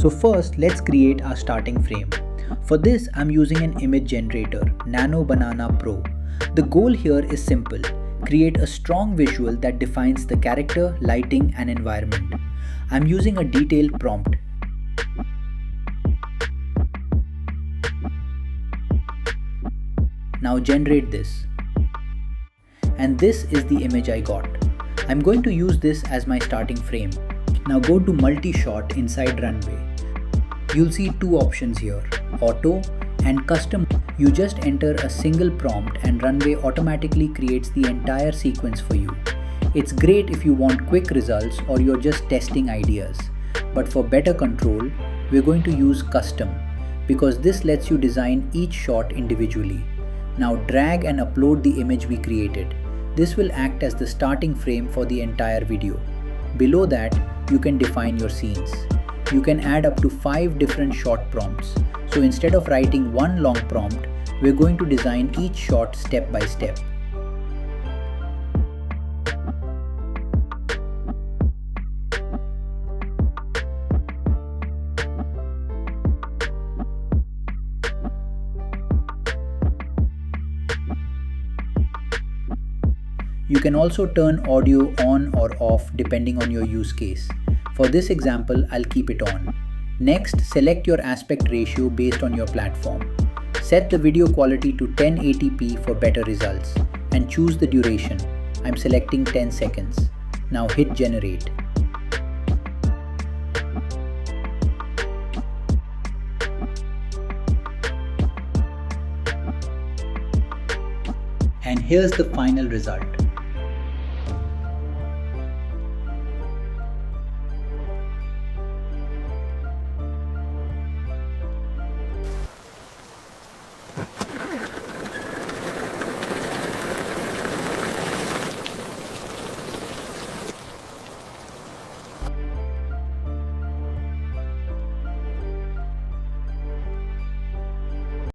So first, let's create our starting frame. For this, I'm using an image generator, Nano Banana Pro. The goal here is simple. Create a strong visual that defines the character, lighting, and environment. I'm using a detailed prompt. Now generate this. And this is the image I got. I'm going to use this as my starting frame. Now go to Multi-Shot inside Runway. You'll see two options here, Auto and Custom. You just enter a single prompt and Runway automatically creates the entire sequence for you. It's great if you want quick results or you're just testing ideas. But for better control, we're going to use Custom because this lets you design each shot individually. Now drag and upload the image we created. This will act as the starting frame for the entire video. Below that, you can define your scenes. You can add up to 5 different shot prompts. So instead of writing one long prompt, we're going to design each shot step by step. You can also turn audio on or off depending on your use case. For this example, I'll keep it on. Next, select your aspect ratio based on your platform. Set the video quality to 1080p for better results and choose the duration. I'm selecting 10 seconds. Now hit generate. And here's the final result.